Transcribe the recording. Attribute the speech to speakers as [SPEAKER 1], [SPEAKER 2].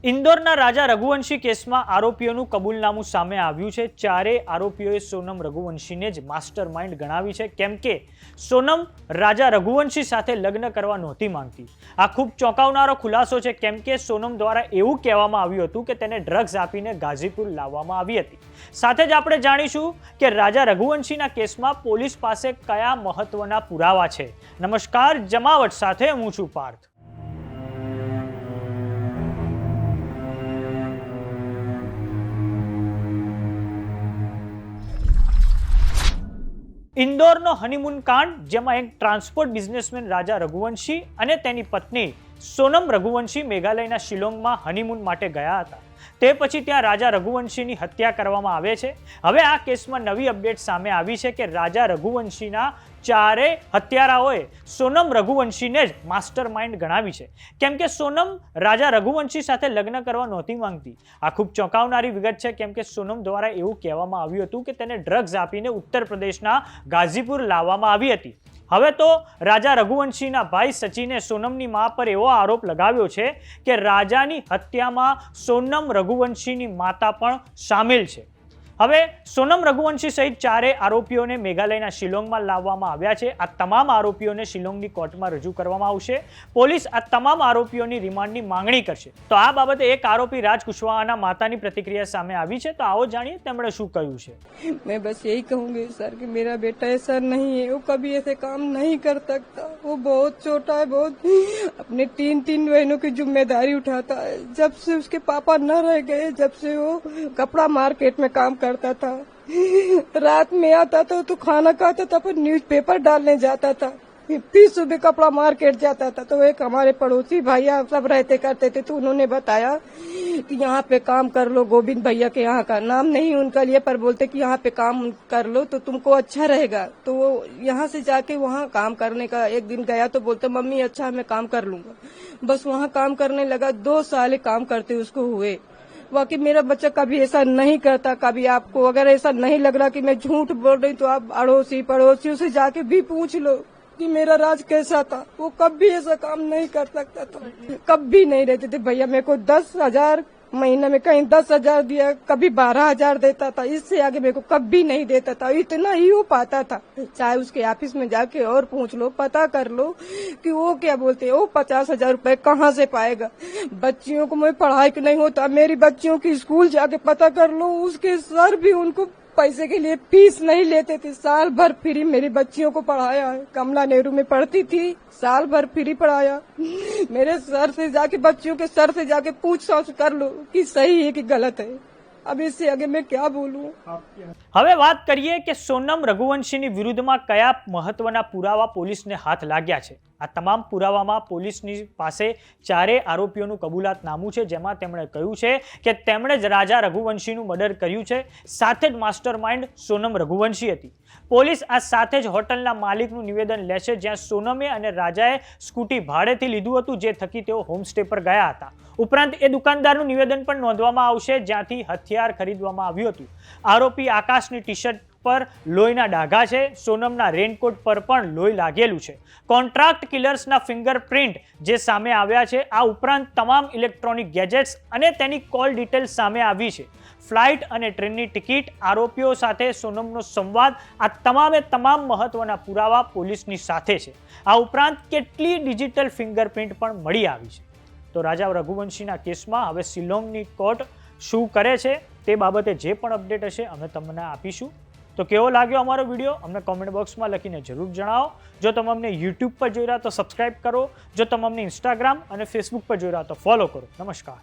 [SPEAKER 1] ઇન્દોરના રાજા રઘુવંશી કેસમાં આરોપીઓનું કબૂલનામું સામે આવ્યું છે। ચારેય આરોપીઓએ સોનમ રઘુવંશીને જ માસ્ટર માઇન્ડ ગણાવી છે, કેમ કે સોનમ રાજા રઘુવંશી સાથે લગ્ન કરવા નહોતી માંગતી। આ ખૂબ ચોંકાવનારો ખુલાસો છે, કેમ કે સોનમ દ્વારા એવું કહેવામાં આવ્યું હતું કે તેને ડ્રગ્સ આપીને ગાઝીપુર લાવવામાં આવી હતી। સાથે જ આપણે જાણીશું કે રાજા રઘુવંશીના કેસમાં પોલીસ પાસે કયા મહત્વના પુરાવા છે। નમસ્કાર, જમાવટ સાથે હું છું પાર્થ। ઇન્દોરનો હનીમૂન કાંડ, જેમાં એક ટ્રાન્સપોર્ટ બિઝનેસમેન રાજા રઘુવંશી અને તેની પત્ની સોનમ રઘુવંશી મેઘાલયના શિલોંગમાં હનીમૂન માટે ગયા હતા। તે પછી ત્યાં રાજા રઘુવંશીની હત્યા કરવામાં આવે છે। હવે આ કેસમાં નવી અપડેટ સામે આવી છે કે રાજા રઘુવંશીના ચારેય હત્યારાઓએ સોનમ રઘુવંશીને જ માસ્ટર માઇન્ડ ગણાવી છે, કેમ કે સોનમ રાજા રઘુવંશી સાથે લગ્ન કરવા નહોતી માંગતી। આ ખૂબ ચોંકાવનારી વિગત છે, કેમ કે સોનમ દ્વારા એવું કહેવામાં આવ્યું હતું કે તેને ડ્રગ્સ આપીને ઉત્તર પ્રદેશના ગાઝીપુર લાવવામાં આવી હતી। હવે તો રાજા રઘુવંશીના ભાઈ સચિને સોનમની મા પર એવો આરોપ લગાવ્યો છે કે રાજાની હત્યામાં સોનમ રઘુવંશીની માતા પણ સામેલ છે। હવે સોનમ રઘુવંશી સહિત ચારેય આરોપીઓને મેઘાલયના શિલોંગમાં લાવવામાં આવ્યા છે। આ તમામ આરોપીઓને શિલોંગની કોર્ટમાં રજૂ કરવામાં આવશે। પોલીસ આ તમામ આરોપીઓની રિમાન્ડની માંગણી કરશે। તો આ બાબતે એક આરોપી રાજ કુશવાહાના માતાની પ્રતિક્રિયા સામે આવી છે, તો આવો જાણીએ તેમણે શું કહ્યું છે।
[SPEAKER 2] मैं बस यही कहूंगी सर कि मेरा बेटा ऐसा नहीं है, वो कभी ऐसे काम नहीं कर सकता। वो बहुत छोटा है, बहुत अपने तीन बहनों की जिम्मेदारी उठाता है। जब से उसके पापा न रह गए, जब से वो कपड़ा मार्केट में काम करता था, रात में आता था तो खाना खाता था, फिर न्यूज़पेपर डालने जाता था, फिर सुबह कपड़ा मार्केट जाता था। तो एक हमारे पड़ोसी भैया सब रहते करते थे, तो उन्होंने बताया कि यहाँ पे काम कर लो। गोविंद भैया के यहाँ का नाम नहीं उनका लिए, पर बोलते कि यहाँ पे काम कर लो तो तुमको अच्छा रहेगा। तो वो यहाँ से जाके वहाँ काम करने का एक दिन गया तो बोलते मम्मी अच्छा मैं काम कर लूंगा। बस वहाँ काम करने लगा, 2 साल काम करते उसको हुए। बाकी मेरा बच्चा कभी ऐसा नहीं करता। कभी आपको अगर ऐसा नहीं लग रहा कि मैं झूठ बोल रही, तो आप अड़ोसी पड़ोसियों से जाके भी पूछ लो कि मेरा राज कैसा था। वो कभी ऐसा काम नहीं कर सकता था, कभी नहीं रहते थे। भैया मेरे को 10,000 महीने में कहीं 10,000 दिया, कभी 12,000 देता था, इससे आगे मेरे को कभी नहीं देता था। इतना ही वो पाता था। चाहे उसके ऑफिस में जाके और पूछ लो, पता कर लो कि वो क्या बोलते हैं, वो 50,000 रुपए कहाँ से पाएगा। बच्चियों को मैं पढ़ाई नहीं होता, मेरी बच्चियों की स्कूल जाके पता कर लो, उसके सर भी उनको पैसे के लिए फीस नहीं लेते थे। साल भर फ्री मेरी बच्चियों को पढ़ाया है। कमला नेहरू में पढ़ती थी, साल भर फ्री पढ़ाया। मेरे सर से जाके बच्चियों के सर से जाके पूछताछ कर लो कि सही है कि गलत है। अब इससे आगे मैं क्या बोलूं।
[SPEAKER 1] હવે વાત કરીએ કે સોનમ રઘુવંશીની વિરુદ્ધમાં કયા મહત્વના પુરાવા પોલીસને હાથ લાગ્યા છે। આ તમામ પુરાવામાં પોલીસની પાસે ચારેય આરોપીઓનું કબૂલાતનામું છે, જેમાં તેમણે કહ્યું છે કે તેમણે જ રાજા રઘુવંશીનું મર્ડર કર્યું છે। સાથે જ માસ્ટર માઇન્ડ સોનમ રઘુવંશી હતી। પોલીસ આ સાથે જ હોટલના માલિકનું નિવેદન લેશે, જ્યાં સોનમે અને રાજાએ સ્કૂટી ભાડેથી લીધું હતું, જે થકી તેઓ હોમસ્ટે પર ગયા હતા। ઉપરાંત એ દુકાનદારનું નિવેદન પણ નોંધવામાં આવશે, જ્યાંથી હથિયાર ખરીદવામાં આવ્યું હતું। આરોપી આકાશની ટી શર્ટ પર લોહીના ડાઘા છે। સોનમના રેનકોટ પર પણ લોહી લાગેલું છે। કોન્ટ્રાક્ટ કિલર્સના ફિંગરપ્રિન્ટ જે સામે આવ્યા છે। આ ઉપરાંત તમામ ઇલેક્ટ્રોનિક ગેજેટ્સ અને તેની કોલ ડિટેલ્સ સામે આવી છે। ફ્લાઇટ અને ટ્રેનની ટિકિટ, આરોપીઓ સાથે સોનમનો સંવાદ, આ તમામે તમામ મહત્વના પુરાવા પોલીસની સાથે છે। આ ઉપરાંત કેટલી ડિજિટલ ફિંગરપ્રિન્ટ પણ મળી આવી છે। તો રાજા રઘુવંશીના કેસમાં હવે શિલોંગની કોર્ટ શું કરે છે તે બાબતે જે પણ અપડેટ હશે અમે તમને આપીશું। તો કેવો લાગ્યો અમારો વિડીયો અમને કોમેન્ટ બોક્સમાં લખીને જરૂર જણાવો। જો તમે અમને યુટ્યુબ પર જોઈ રહ્યા તો સબસ્ક્રાઇબ કરો, જો તમે અમને ઇન્સ્ટાગ્રામ અને ફેસબુક પર જોઈ રહ્યા તો ફોલો કરો। નમસ્કાર।